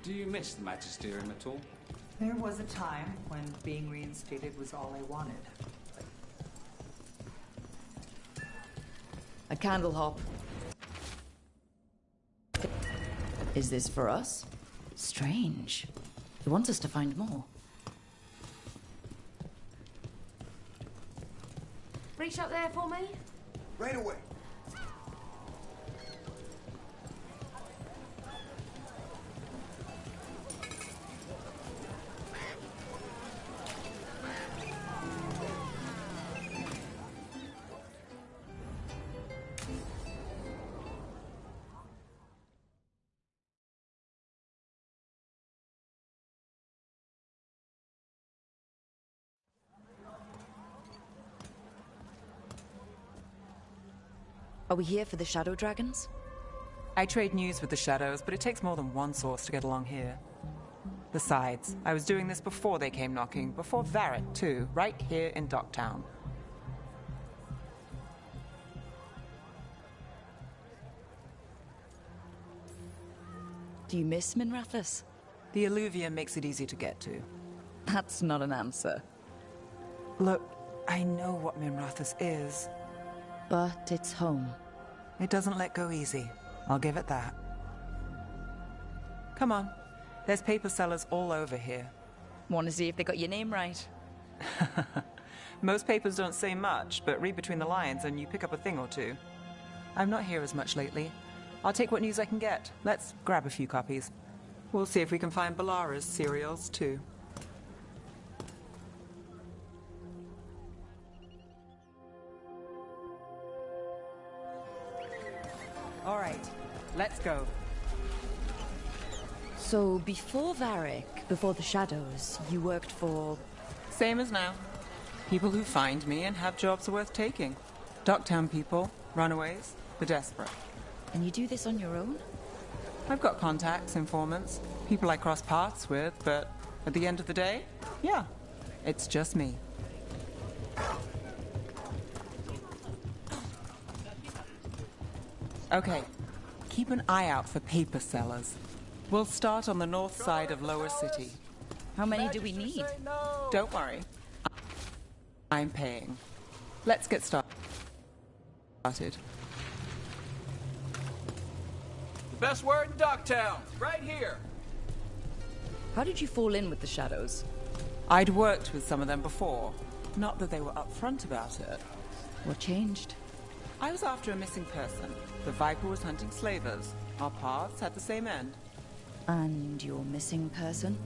Do you miss the Magisterium at all? There was a time when being reinstated was all I wanted. A candle hop. Is this for us? Strange. He wants us to find more. Reach up there for me? Right away. Are we here for the Shadow Dragons? I trade news with the Shadows, but it takes more than one source to get along here. Besides, I was doing this before they came knocking, before Varric, too, right here in Docktown. Do you miss Minrathous? The Alluvium makes it easy to get to. That's not an answer. Look, I know what Minrathous is. But it's home. It doesn't let go easy. I'll give it that. Come on. There's paper sellers all over here. Want to see if they got your name right? Most papers don't say much, but read between the lines and you pick up a thing or two. I'm not here as much lately. I'll take what news I can get. Let's grab a few copies. We'll see if we can find Balara's serials, too. All right, let's go. So, before Varric, before the Shadows, you worked for... Same as now. People who find me and have jobs worth taking. Docktown people, runaways, the desperate. And you do this on your own? I've got contacts, informants, people I cross paths with, but at the end of the day, yeah, it's just me. Okay, keep an eye out for paper sellers. We'll start on the north side of Lower City. How many do we need? Don't worry. I'm paying. Let's get started. The best word in Docktown, right here. How did you fall in with the Shadows? I'd worked with some of them before. Not that they were upfront about it. What changed? I was after a missing person. The Viper was hunting slavers. Our paths had the same end. And your missing person?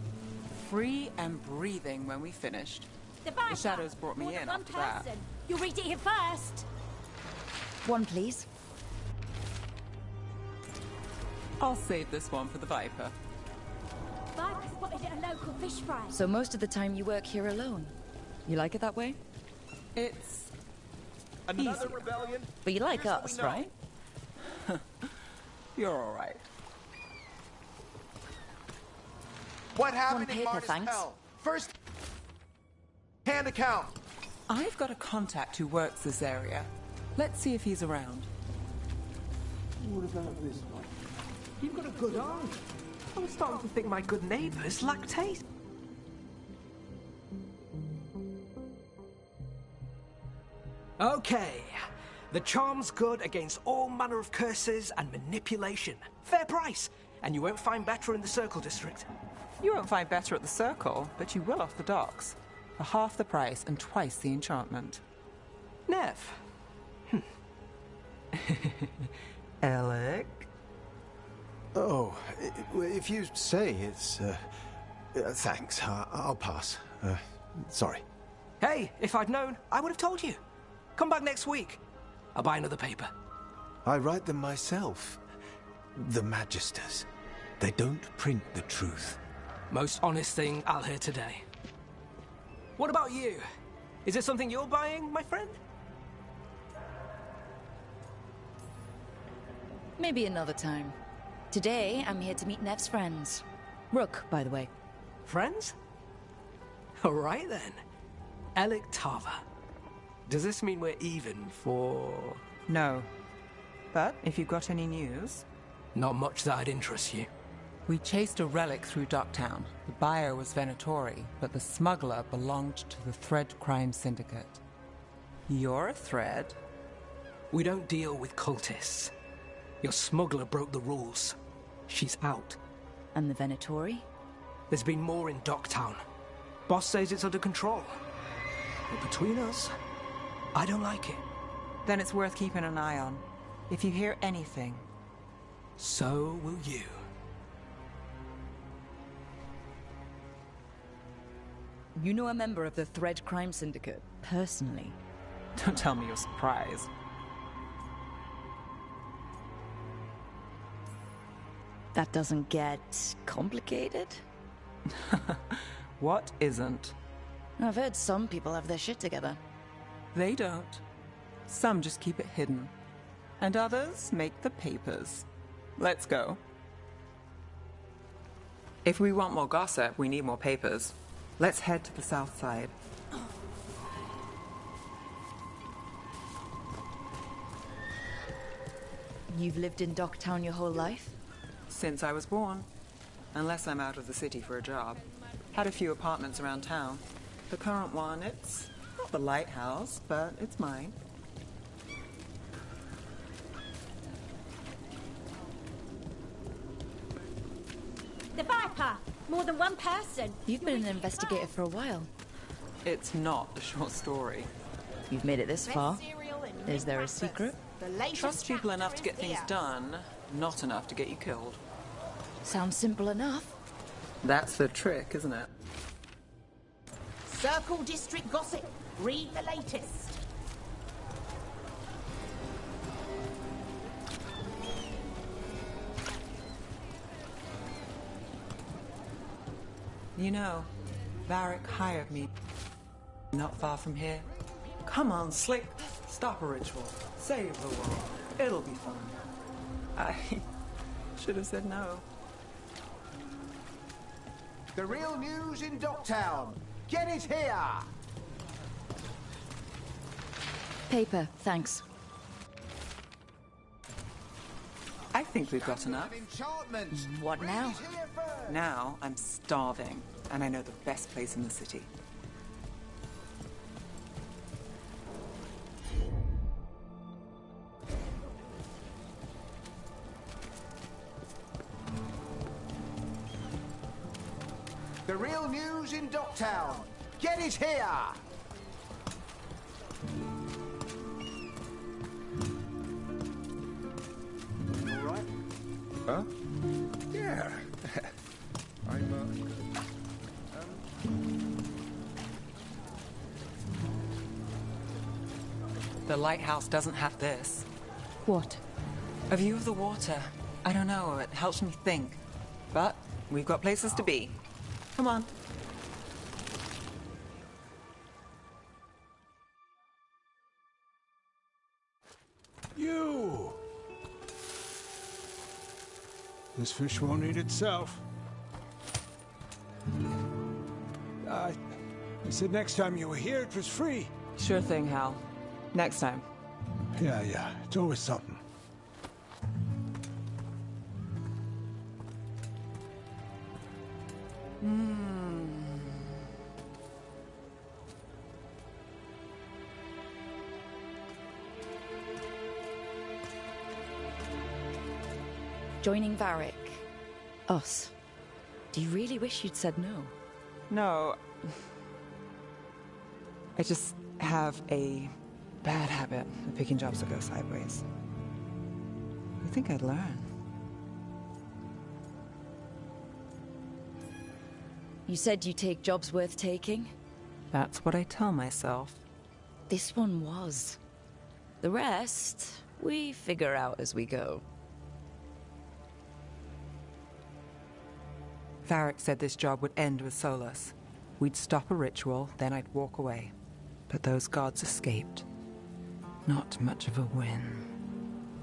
Free and breathing when we finished. The Shadows brought me in after that. You'll read it here first. One, please. I'll save this one for the Viper. Viper spotted at a local fish fry. So most of the time you work here alone? You like it that way? It's... Another easier. rebellion? But you like Here's what us, we know. right? You're all right. What happened One in paper, Martis thanks. Hell? First hand account. I've got a contact who works this area. Let's see if he's around. What about this one? You've got a good eye. I'm starting to think my good neighbours lack taste. Okay. The charm's good against all manner of curses and manipulation. Fair price. And you won't find better in the Circle District. You won't find better at the Circle, but you will off the docks. For half the price and twice the enchantment. Nev. Alec? Oh, if you say it's... thanks, I'll pass. Sorry. Hey, if I'd known, I would have told you. Come back next week. I'll buy another paper. I write them myself. The Magisters. They don't print the truth. Most honest thing I'll hear today. What about you? Is it something you're buying, my friend? Maybe another time. Today, I'm here to meet Nev's friends. Rook, by the way. Friends? All right, then. Alec Tava. Does this mean we're even for... No. But if you've got any news... Not much that'd interest you. We chased a relic through Docktown. The buyer was Venatori, but the smuggler belonged to the Thread Crime Syndicate. You're a Thread? We don't deal with cultists. Your smuggler broke the rules. She's out. And the Venatori? There's been more in Docktown. Boss says it's under control. But between us, I don't like it. Then it's worth keeping an eye on. If you hear anything... So will you. You know a member of the Thread Crime Syndicate, personally? Don't tell me you're surprised. That doesn't get complicated? What isn't? I've heard some people have their shit together. They don't. Some just keep it hidden. And others make the papers. Let's go. If we want more gossip, we need more papers. Let's head to the south side. You've lived in Docktown your whole life? Since I was born. Unless I'm out of the city for a job. Had a few apartments around town. The current one, it's not the lighthouse, but it's mine. The Viper! More than one person. You've been an investigator for a while. It's not a short story. You've made it this far. Is there a secret? Trust people enough to get things done, not enough to get you killed. Sounds simple enough. That's the trick, isn't it? Circle District Gossip. Read the latest. You know, Varric hired me not far from here. Come on, Slick. Stop a ritual. Save the world. It'll be fun. I should have said no. The real news in Docktown. Get it here! Paper, thanks. I think we've got enough. Enchantment. What now? Read it here first. Now I'm starving, and I know the best place in the city. The real news in Docktown. Get it here! All right? Huh? Yeah. I'm, The lighthouse doesn't have this. What? A view of the water. I don't know, it helps me think. But we've got places to be. Come on. You! This fish won't eat itself. You said next time you were here it was free. Sure thing, Hal. Next time. Yeah, it's always something. Joining Varric. Us. Do you really wish you'd said no? No. I just have a bad habit of picking jobs that go sideways. You think I'd learn? You said you take jobs worth taking? That's what I tell myself. This one was. The rest, we figure out as we go. Varric said this job would end with Solus. We'd stop a ritual, then I'd walk away. But those gods escaped. Not much of a win.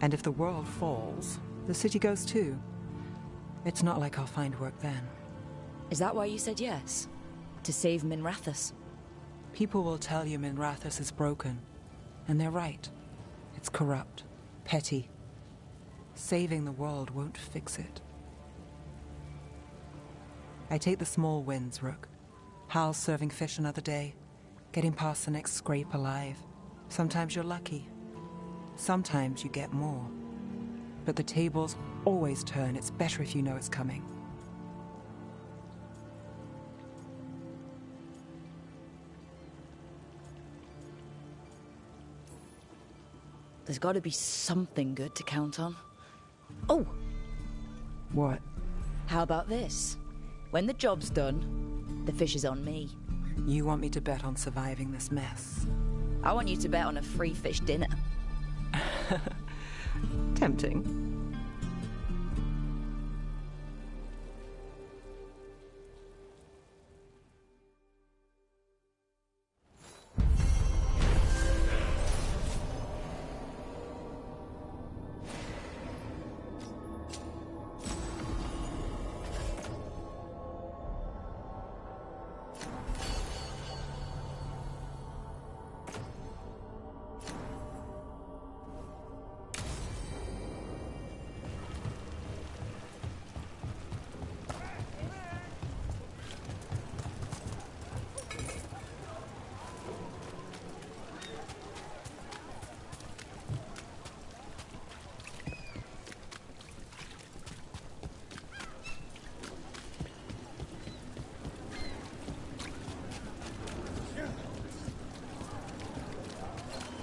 And if the world falls, the city goes too. It's not like I'll find work then. Is that why you said yes? To save Minrathous? People will tell you Minrathous is broken. And they're right. It's corrupt. Petty. Saving the world won't fix it. I take the small wins, Rook. Hal's serving fish another day, getting past the next scrape alive. Sometimes you're lucky. Sometimes you get more. But the tables always turn. It's better if you know it's coming. There's got to be something good to count on. Oh! What? How about this? When the job's done, the fish is on me. You want me to bet on surviving this mess? I want you to bet on a free fish dinner. Tempting.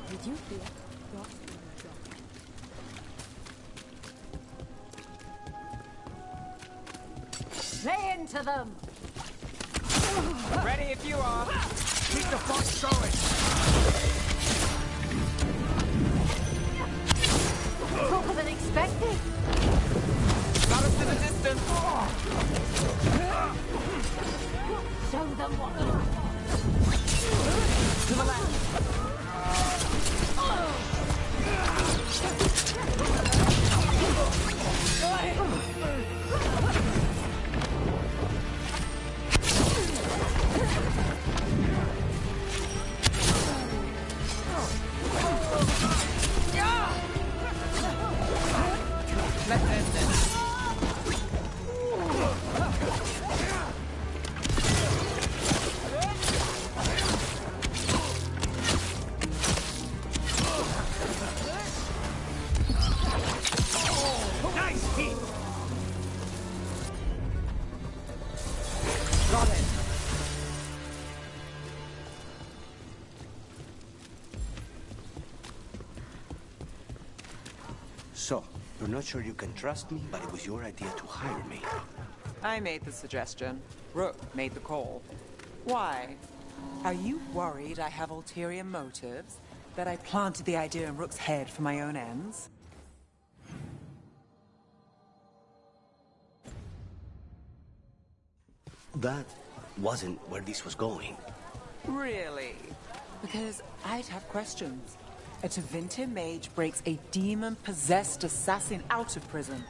Did you hear? Lay into them! Ready if you are. Keep the fight going. Tougher than expected! Got us to the distance. Show them what you want! To the left. Let's end this. Nice hit. Got it. So, you're not sure you can trust me, but it was your idea to hire me. I made the suggestion. Rook made the call. Why? Are you worried I have ulterior motives? That I planted the idea in Rook's head for my own ends? That wasn't where this was going. Really? Because I'd have questions. A Tevinter mage breaks a demon-possessed assassin out of prison.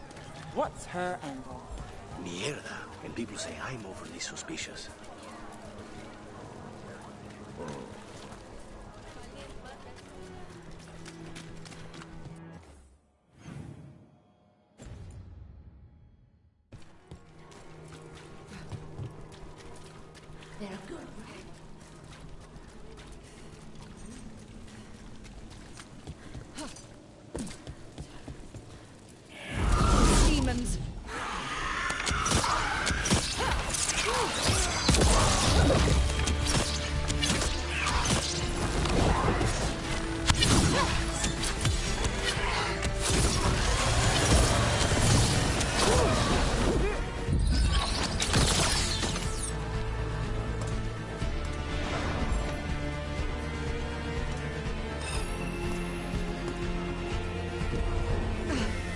What's her angle? Mierda. And people say I'm overly suspicious. They're good. Demons!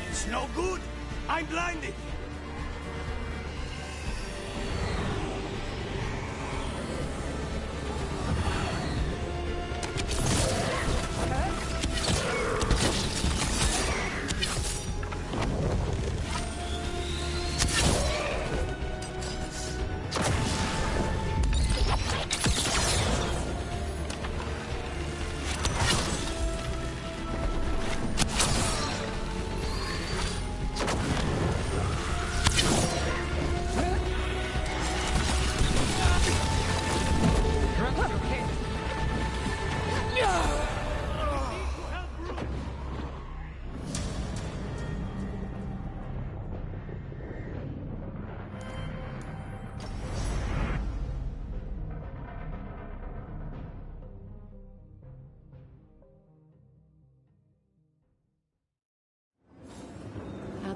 It's no good. I'm blinded.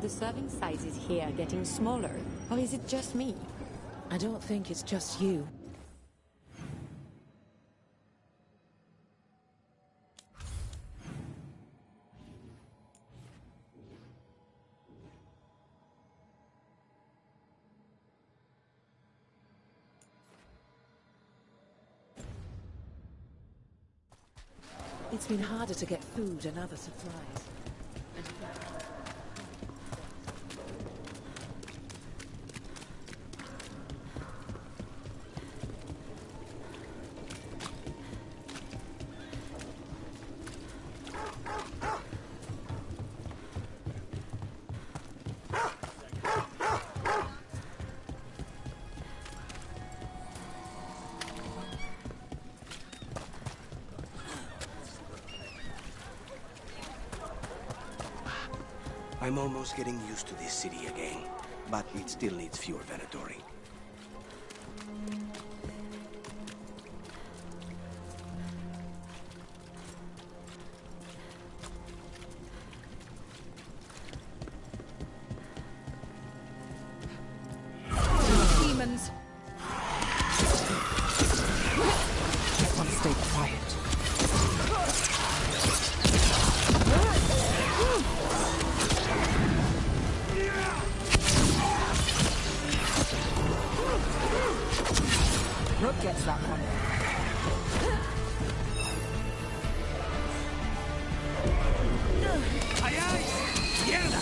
the serving sizes here getting smaller, or is it just me? I don't think it's just you. It's been harder to get food and other supplies. I'm almost getting used to this city again, but it still needs fewer Venatori. Demons! Everyone stay quiet. Rook gets that one. ¡Ay, ay! ¡Mierda!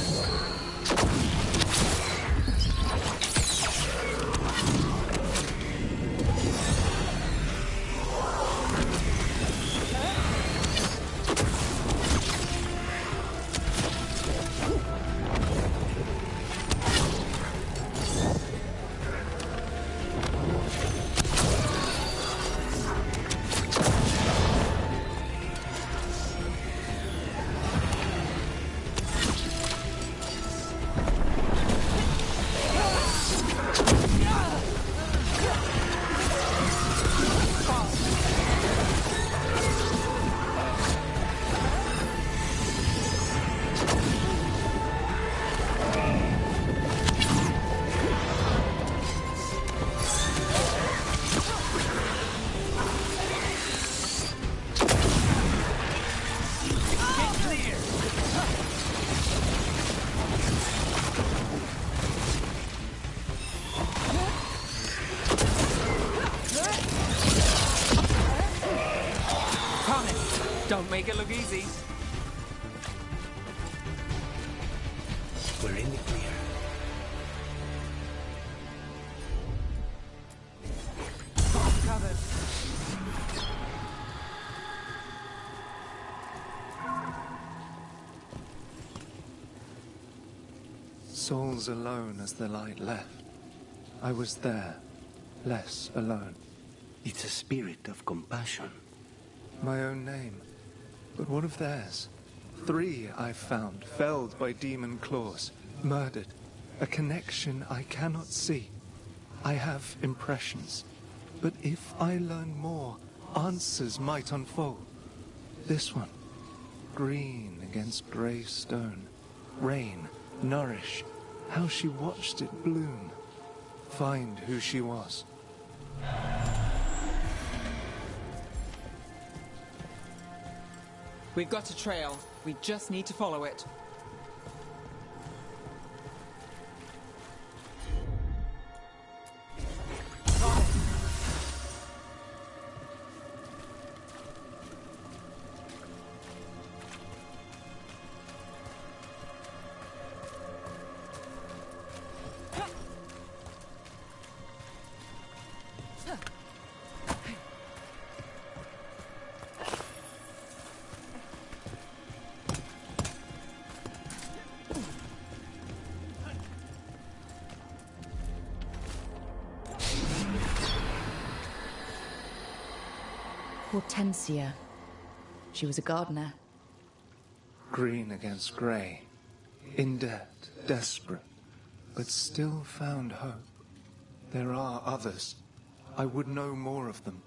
Don't make it look easy. We're in the clear. Covered. Souls alone as the light left. I was there, less alone. It's a spirit of compassion. My own name. But what of theirs? 3 I've found, felled by demon claws, murdered. A connection I cannot see. I have impressions. But if I learn more, answers might unfold. This one, green against grey stone. Rain, nourish, how she watched it bloom. Find who she was. We've got a trail. We just need to follow it. Hortensia. She was a gardener. Green against grey. In debt, desperate, but still found hope. There are others. I would know more of them.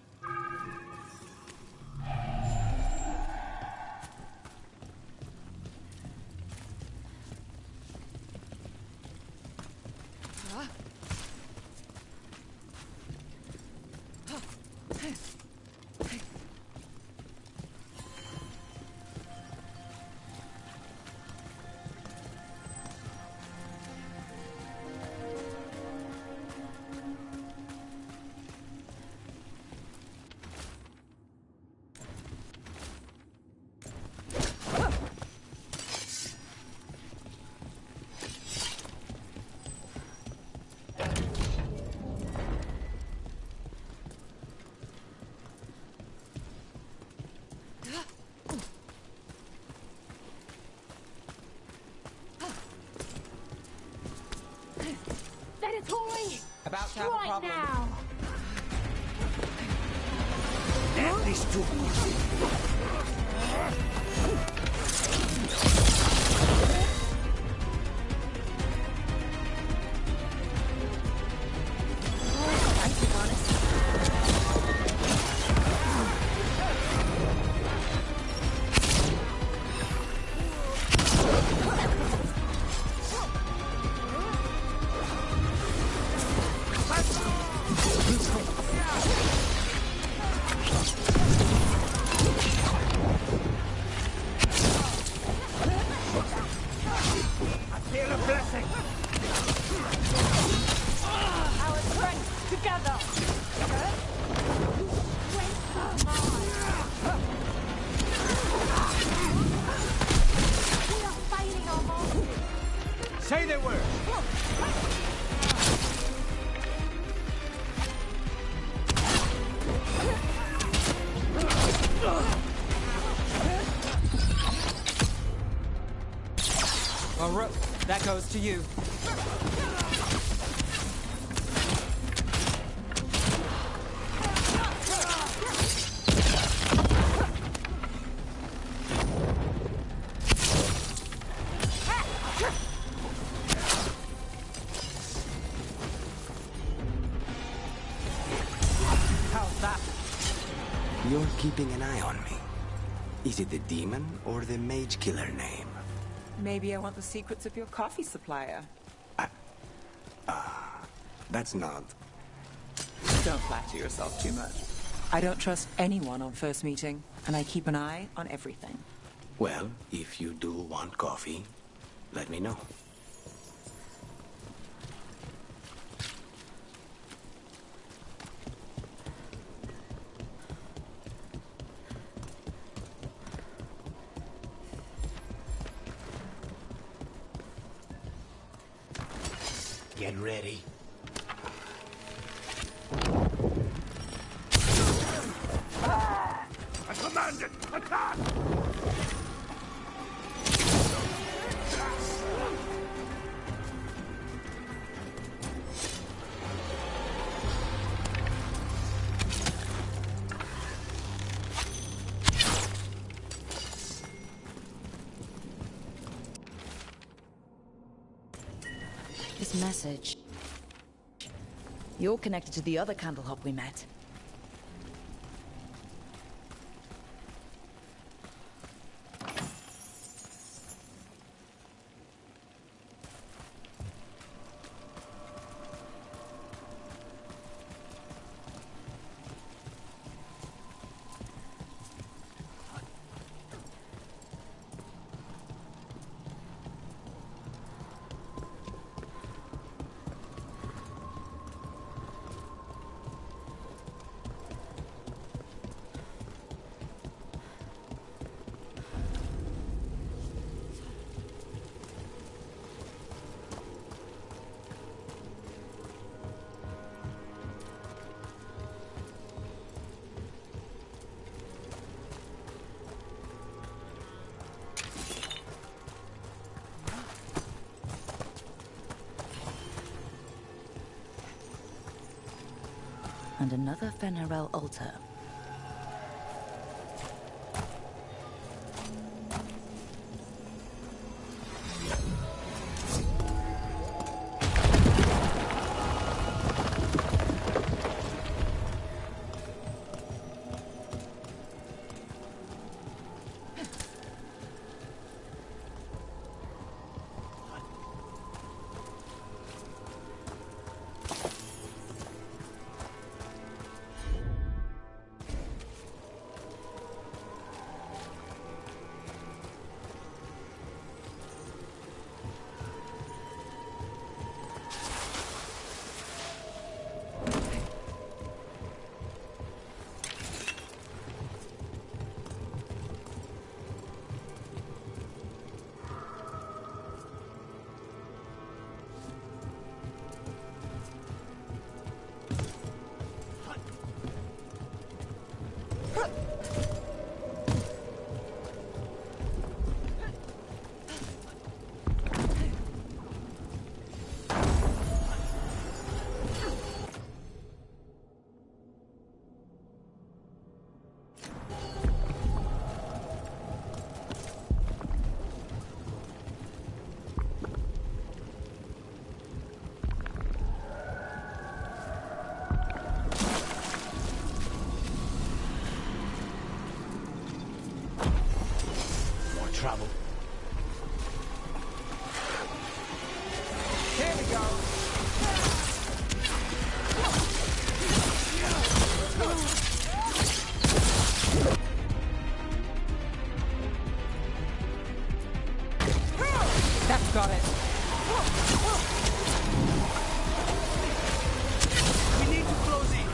about to have a Right problem. now. That is too Our strength together. We are failing our masters. Say the word. Well, Rook, that goes to you. How's that? You're keeping an eye on me. Is it the demon or the mage killer name? Maybe I want the secrets of your coffee supplier. That's not. Don't flatter yourself too much. I don't trust anyone on first meeting, and I keep an eye on everything. Well, if you do want coffee, let me know. Get ready. I command it! Attack! This message. You're connected to the other Candlehop we met. And another Fenarel altar. We need to close in.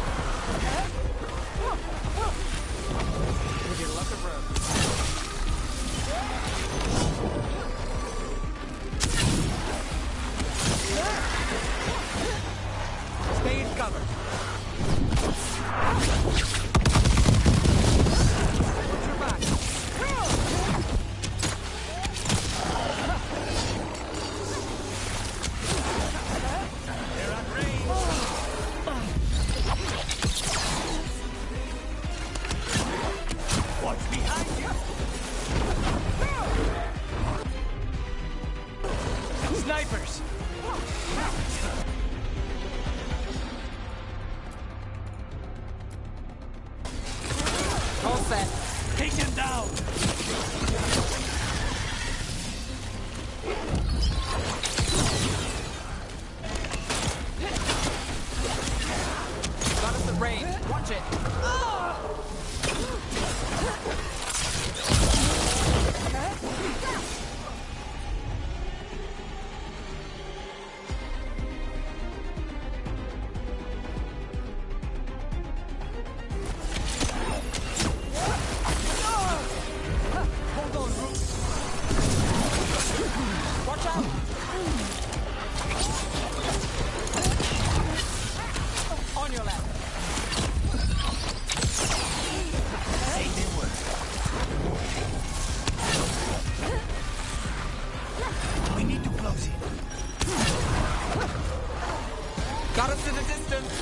With your luck of road. Stay in cover. Watch your back. They're at range. Watch behind you. Snipers. All set. Take him down. Got us at range. Watch it. Hold on, Rook. Watch out. On your left. Say they were. We need to close it. Got us in the distance.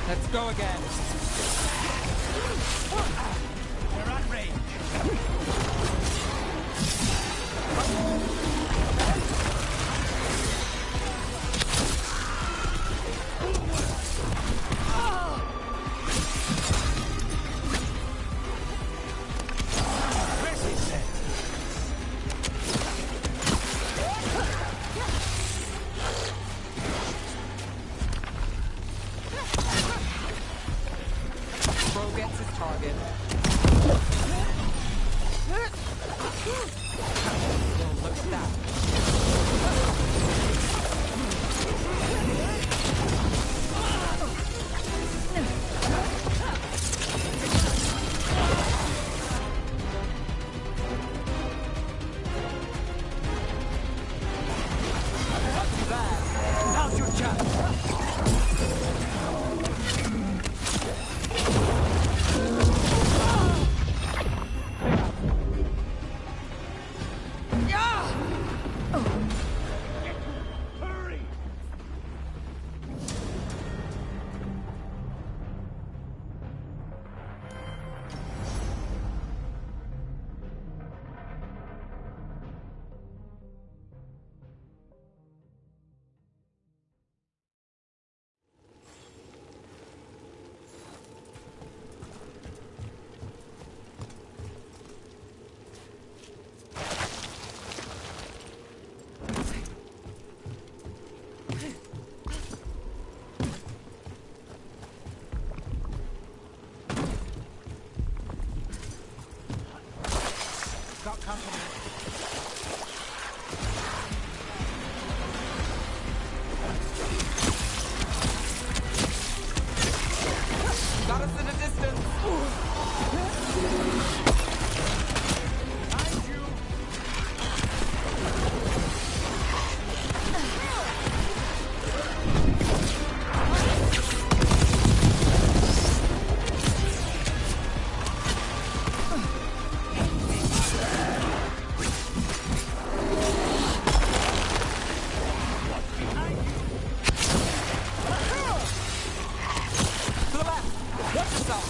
Let's go again. We're at range. Where's it then? Bro gets his target. Well, look at that. Not too bad. Now's your chance. Hurry! Got company. Got us in the distance. Behind you. To the left. Watch yourself.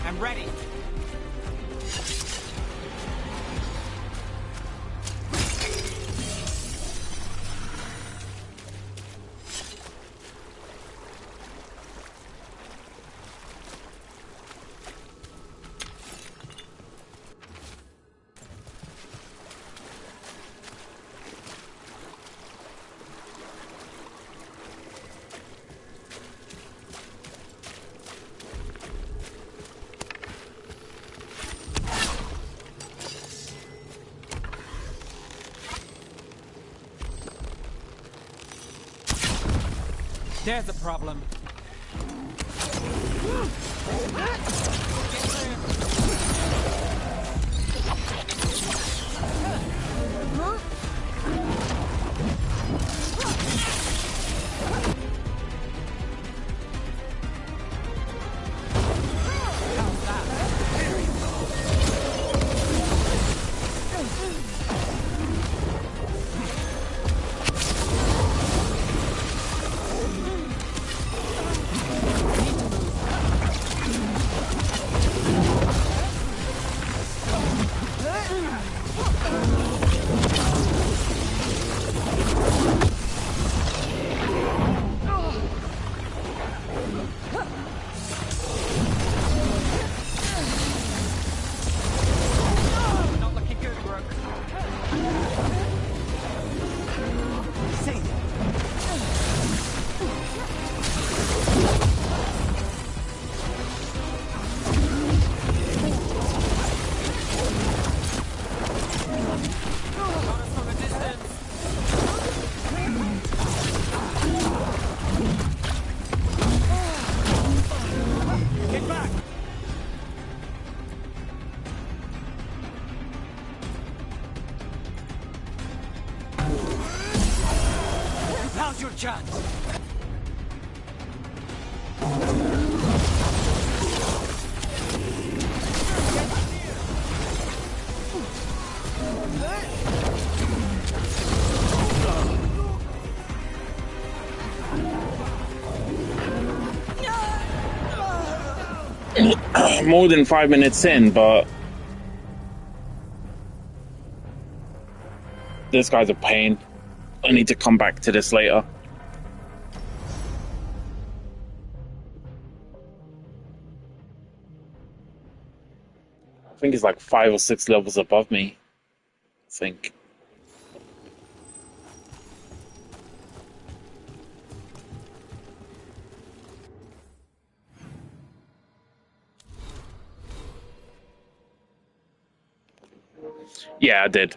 I'm ready. There's a problem. Now's your chance. More than 5 minutes in, but this guy's a pain. I need to come back to this later. I think he's like 5 or 6 levels above me. I think. Yeah, I did.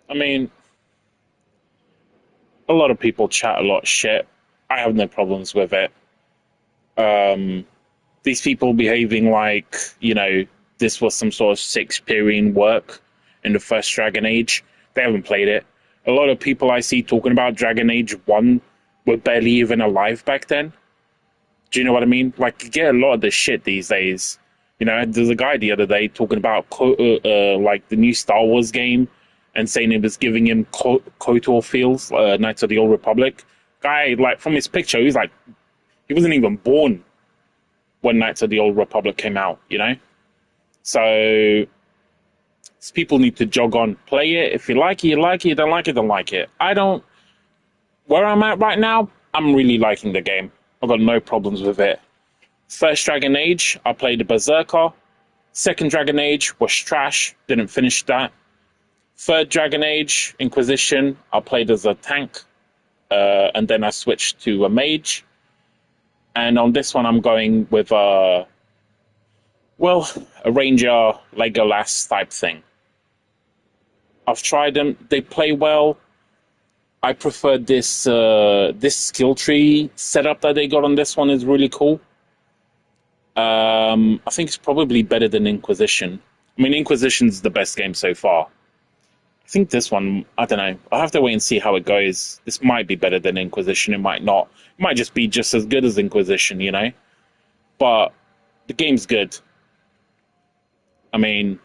I mean, a lot of people chat a lot of shit. I have no problems with it. These people behaving like, you know, this was some sort of Shakespearean work in the first Dragon Age. They haven't played it. A lot of people I see talking about Dragon Age 1 were barely even alive back then. Do you know what I mean? Like, you get a lot of this shit these days. You know, there's a guy the other day talking about like the new Star Wars game and saying it was giving him KOTOR feels, Knights of the Old Republic. Guy, like, from his picture, he wasn't even born when Knights of the Old Republic came out, you know? So, people need to jog on. Play it. If you like it, you like it. You don't like it, don't like it. Where I'm at right now, I'm really liking the game. I've got no problems with it. First Dragon Age, I played the Berserker. Second Dragon Age was trash. Didn't finish that. Third Dragon Age, Inquisition, I played as a tank. And then I switched to a mage. And on this one, I'm going with a ranger, Legolas type thing. I've tried them. They play well. I prefer this skill tree setup that they got on this one is really cool. I think it's probably better than Inquisition. I mean, Inquisition's the best game so far. I think this one, I don't know. I'll have to wait and see how it goes. This might be better than Inquisition. It might not. It might just be just as good as Inquisition, you know? But the game's good. I mean,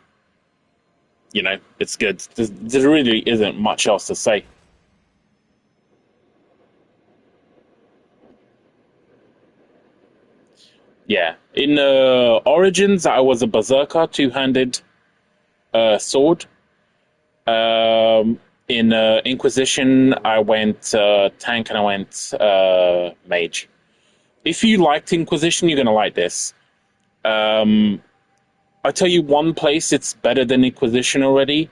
you know, it's good. There really isn't much else to say. Yeah. In Origins, I was a berserker, two-handed sword. In Inquisition, I went tank and I went mage. If you liked Inquisition, you're going to like this. I tell you one place it's better than Inquisition already.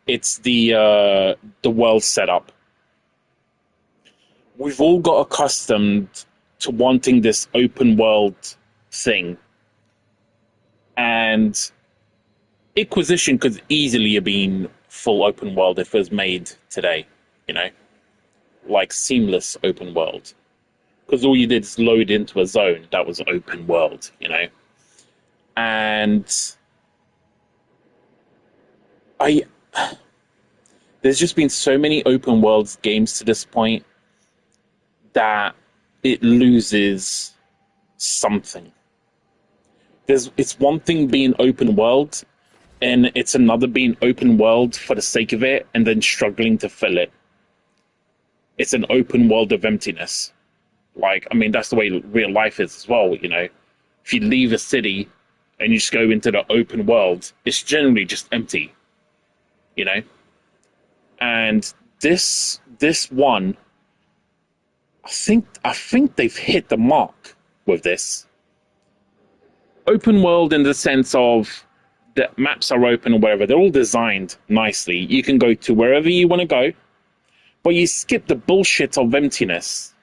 It's the world setup. We've all got accustomed to wanting this open world thing. And Inquisition could easily have been full open world if it was made today, you know? Like seamless open world. Because all you did is load into a zone that was open world, you know? And there's just been so many open world games to this point that it loses something. It's one thing being open world, and it's another being open world for the sake of it, and then struggling to fill it. It's an open world of emptiness. Like, I mean, that's the way real life is as well, you know? If you leave a city and you just go into the open world, it's generally just empty, you know? And this one, I think they've hit the mark with this. Open world in the sense of the maps are open or whatever. They're all designed nicely. You can go to wherever you want to go, but you skip the bullshit of emptiness.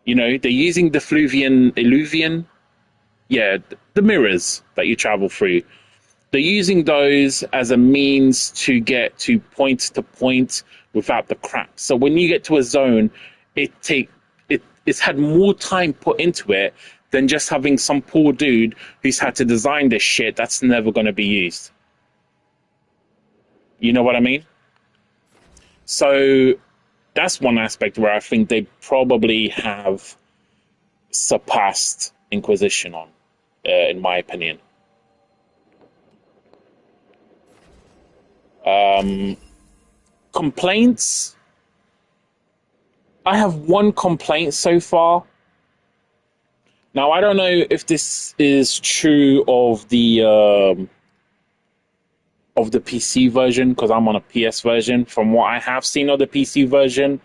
You know, they're using the illuvian, yeah, the mirrors that you travel through. They're using those as a means to get to point without the crap. So when you get to a zone, it's had more time put into it than just having some poor dude who's had to design this shit that's never going to be used. You know what I mean? So that's one aspect where I think they probably have surpassed Inquisition on, in my opinion. Complaints? I have one complaint so far. Now, I don't know if this is true of the PC version, because I'm on a PS version. From what I have seen of the PC version,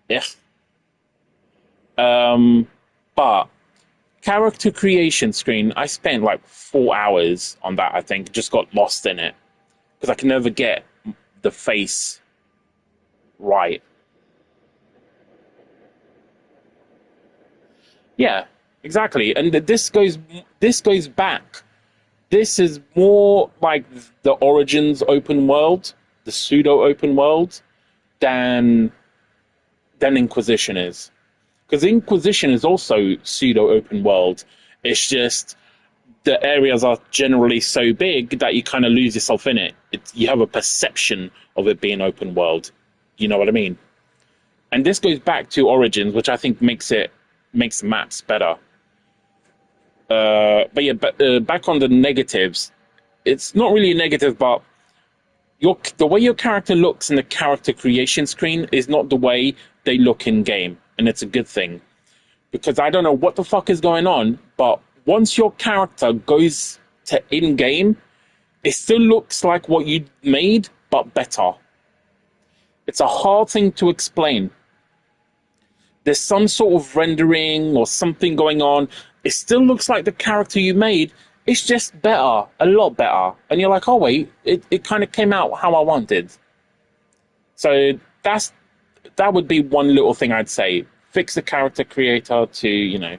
yeah. But character creation screen, I spent like 4 hours on that, I think. Just got lost in it. Because I can never get the face right. Yeah. Exactly, and this goes back. This is more like the Origins open world, the pseudo open world, than Inquisition is. Because Inquisition is also pseudo open world. It's just the areas are generally so big that you kind of lose yourself in it. You have a perception of it being open world. You know what I mean? And this goes back to Origins, which I think makes the maps better. But back on the negatives, it's not really a negative, but the way your character looks in the character creation screen is not the way they look in game, and it's a good thing, because I don't know what the fuck is going on, but once your character goes to in-game, it still looks like what you made, but better. It's a hard thing to explain. There's some sort of rendering or something going on. It still looks like the character you made. It's just better, a lot better. And you're like, oh wait, it kind of came out how I wanted. So that would be one little thing I'd say. Fix the character creator to, you know,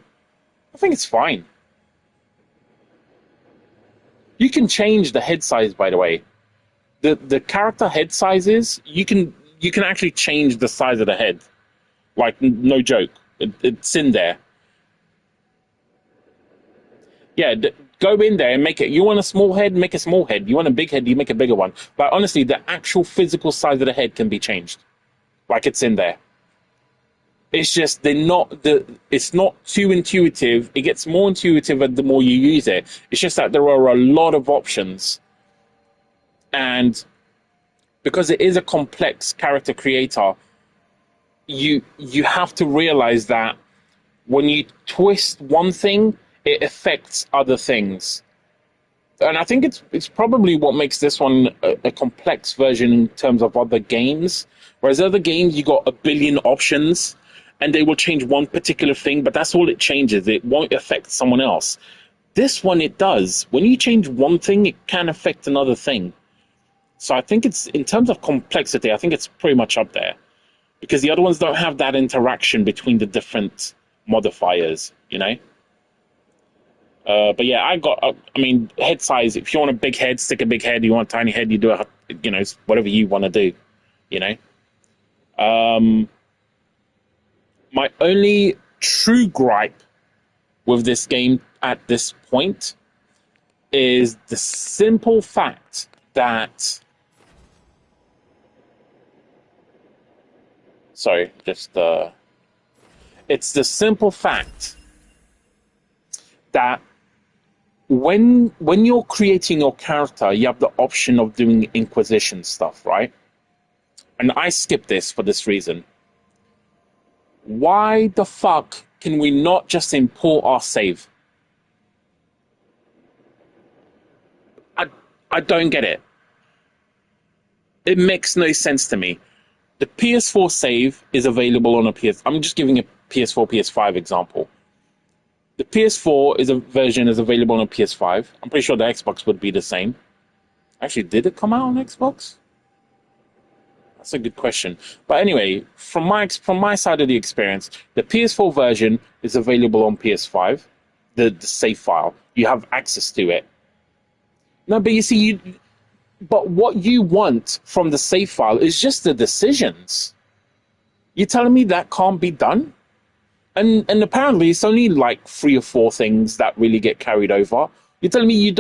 I think it's fine. You can change the head size, by the way. The character head sizes, you can actually change the size of the head. Like, no joke. It's in there. Yeah, go in there and make it. You want a small head, make a small head. You want a big head, you make a bigger one. But honestly, the actual physical size of the head can be changed. Like, it's in there. It's just it's not too intuitive. It gets more intuitive the more you use it. It's just that there are a lot of options. And because it is a complex character creator, you have to realize that when you twist one thing, it affects other things. And I think it's probably what makes this one a complex version in terms of other games. Whereas other games, you got a billion options, and they will change one particular thing, but that's all it changes. It won't affect someone else. This one, it does. When you change one thing, it can affect another thing. So I think it's, in terms of complexity, I think it's pretty much up there. Because the other ones don't have that interaction between the different modifiers, you know? But yeah, head size, if you want a big head, stick a big head. You want a tiny head, you do it, you know, whatever you want to do, you know? My only true gripe with this game at this point is the simple fact that... Sorry, it's the simple fact that when you're creating your character, you have the option of doing Inquisition stuff, right? And I skip this for this reason. Why the fuck can we not just import our save? I don't get it. It makes no sense to me. The PS4 save is available on a PS... I'm just giving a PS4, PS5 example. The PS4 version is available on a PS5. I'm pretty sure the Xbox would be the same. Actually, did it come out on Xbox? That's a good question. But anyway, from my side of the experience, the PS4 version is available on PS5. The save file. You have access to it. No, but you see, but what you want from the save file is just the decisions. You're telling me that can't be done? And apparently it's only like 3 or 4 things that really get carried over. You're telling me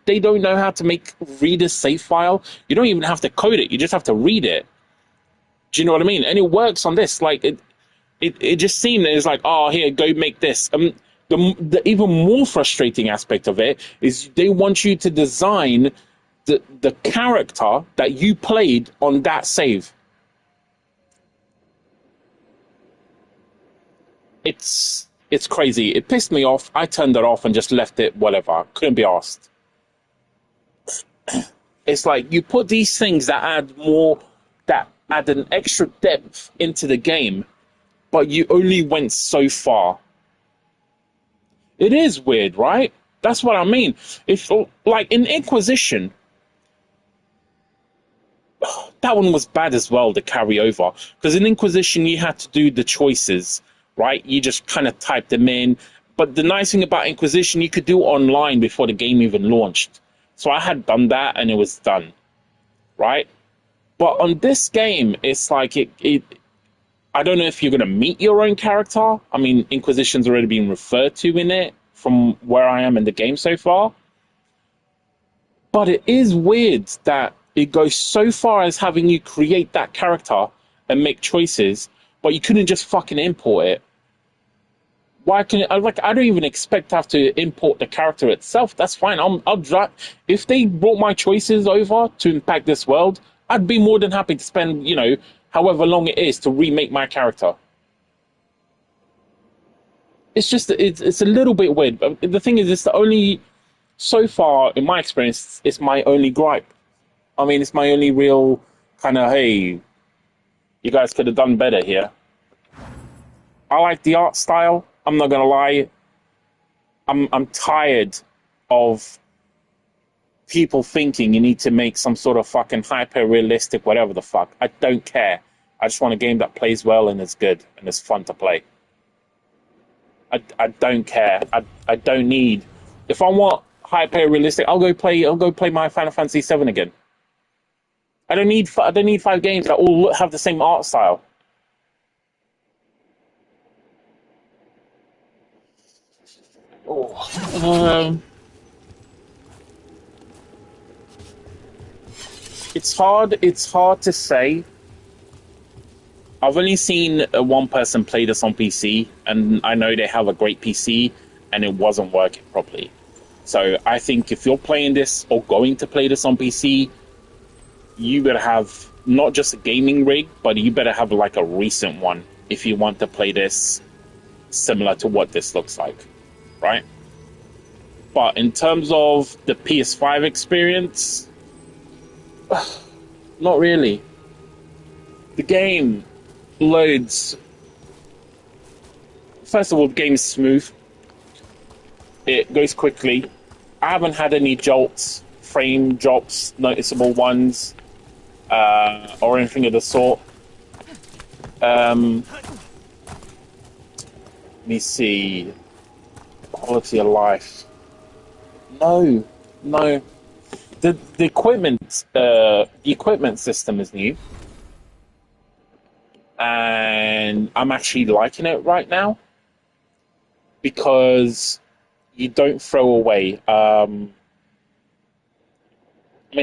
they don't know how to read a save file? You don't even have to code it, you just have to read it. Do you know what I mean? And it works on this. Like it just seemed it's like, oh, here, go make this. The even more frustrating aspect of it is they want you to design the character that you played on that save. It's crazy. It pissed me off. I turned it off and just left it, whatever. Couldn't be asked. It's like you put these things that add an extra depth into the game, but you only went so far. It is weird, right? That's what I mean. If, like, in Inquisition, that one was bad as well to carry over. Because in Inquisition, you had to do the choices, right? You just kind of typed them in. But the nice thing about Inquisition, you could do it online before the game even launched. So I had done that, and it was done, right? But on this game, it's like I don't know if you're going to meet your own character. I mean, Inquisition's already been referred to in it from where I am in the game so far. But it is weird that it goes so far as having you create that character and make choices, but you couldn't just fucking import it. Why can I don't even expect to have to import the character itself. That's fine. I'll drive. If they brought my choices over to impact this world, I'd be more than happy to spend, however long it is to remake my character. It's just, it's a little bit weird. But the thing is, so far, in my experience, it's my only gripe. I mean, it's my only real kind of, hey, you guys could have done better here. I like the art style. I'm not going to lie. I'm tired of people thinking you need to make some sort of fucking hyper-realistic whatever the fuck. I don't care. I just want a game that plays well and is good and is fun to play. I don't care. I don't need... If I want hyper-realistic, I'll go play my Final Fantasy VII again. I don't need 5 games that all have the same art style. It's hard to say. I've only seen one person play this on PC, and I know they have a great PC, and it wasn't working properly. So I think if you're playing this or going to play this on PC, you better have not just a gaming rig, but you better have like a recent one if you want to play this similar to what this looks like, right? But in terms of the PS5 experience, not really. The game loads. First of all, the game is smooth. It goes quickly. I haven't had any jolts, frame drops, noticeable ones, or anything of the sort. Let me see. Quality of life. No. The equipment system is new, and I'm actually liking it right now because you don't throw away. I mean,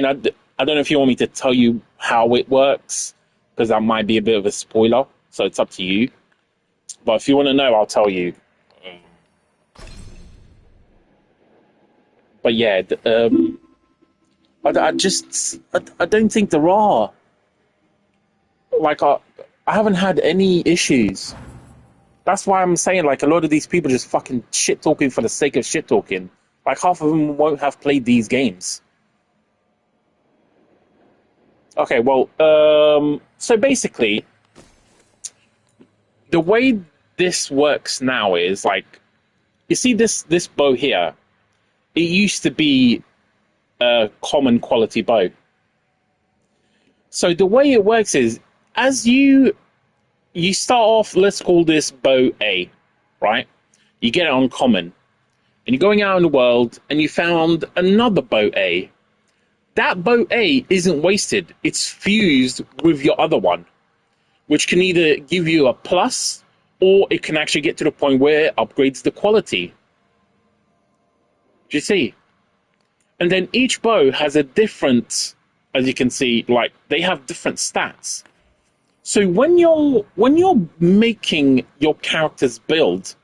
I don't know if you want me to tell you how it works, because that might be a bit of a spoiler, so it's up to you. But if you want to know, I'll tell you. But yeah, I don't think there are. Like, I haven't had any issues. That's why I'm saying, like, a lot of these people just fucking shit-talking for the sake of shit-talking. Like, half of them won't have played these games. Okay, well, so basically, the way this works now is, like, you see this bow here? It used to be a common quality bow. So the way it works is, as you start off, let's call this bow A, right? You get it on common, and you're going out in the world, and you found another bow A. That bow A isn't wasted. It's fused with your other one, which can either give you a plus, or it can actually get to the point where it upgrades the quality. Do you see? And then each bow has a different, as you can see, like, they have different stats. So when you're making your character's build,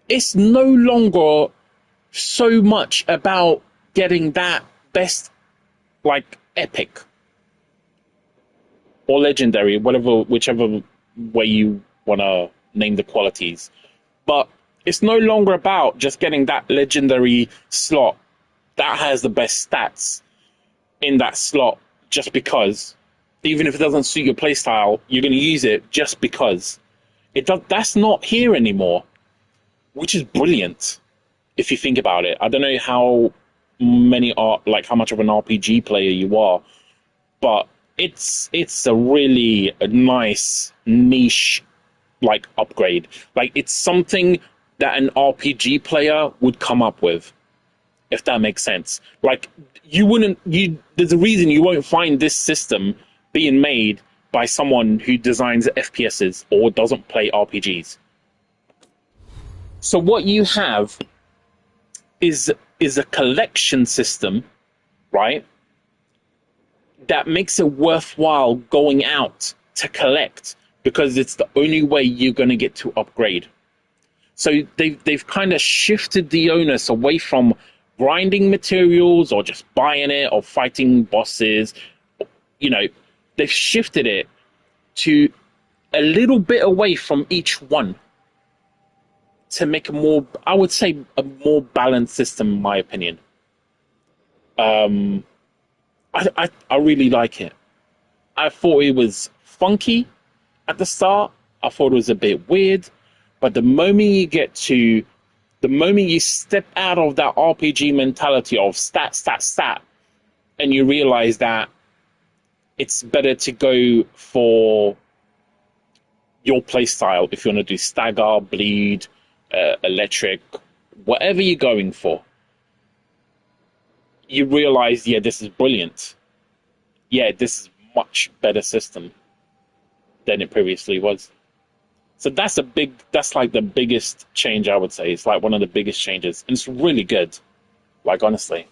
it's no longer so much about getting that best, like, epic or legendary, whichever way you want to name the qualities. But it's no longer about just getting that legendary slot that has the best stats in that slot just because. Even if it doesn't suit your playstyle, you're going to use it just because. That's not here anymore, which is brilliant if you think about it. I don't know how much of an RPG player you are, but it's a really nice niche, like, upgrade. Like, it's something that an RPG player would come up with, if that makes sense. Like, there's a reason you won't find this system being made by someone who designs FPSs or doesn't play RPGs. So what you have is a collection system, right, that makes it worthwhile going out to collect, because it's the only way you're going to get to upgrade. So they've kind of shifted the onus away from grinding materials or just buying it or fighting bosses. You know, they've shifted it to a little bit away from each one to make a more balanced system, in my opinion. I really like it. I thought it was funky at the start. I thought it was a bit weird. But the moment you get to The moment you step out of that RPG mentality of stat, stat, stat, and you realize that it's better to go for your playstyle if you want to do stagger, bleed, electric, whatever you're going for. You realize, yeah, this is brilliant. Yeah, this is much better system than it previously was. So that's like the biggest change, I would say. It's like one of the biggest changes. And it's really good. Like, honestly.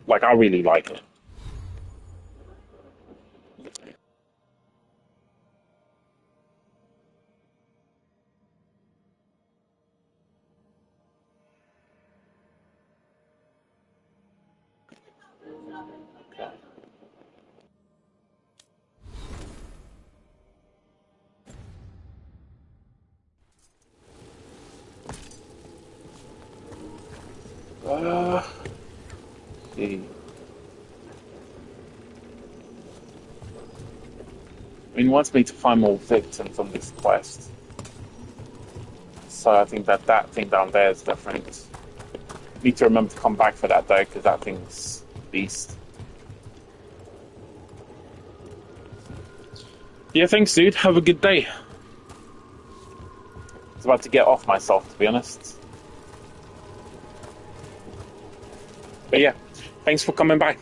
Like, I really like it. See. I mean, it wants me to find more victims on this quest. So I think that thing down there is different. Need to remember to come back for that though, because that thing's beast. Yeah, thanks, dude. Have a good day. I was about to get off myself, to be honest. But yeah, thanks for coming by.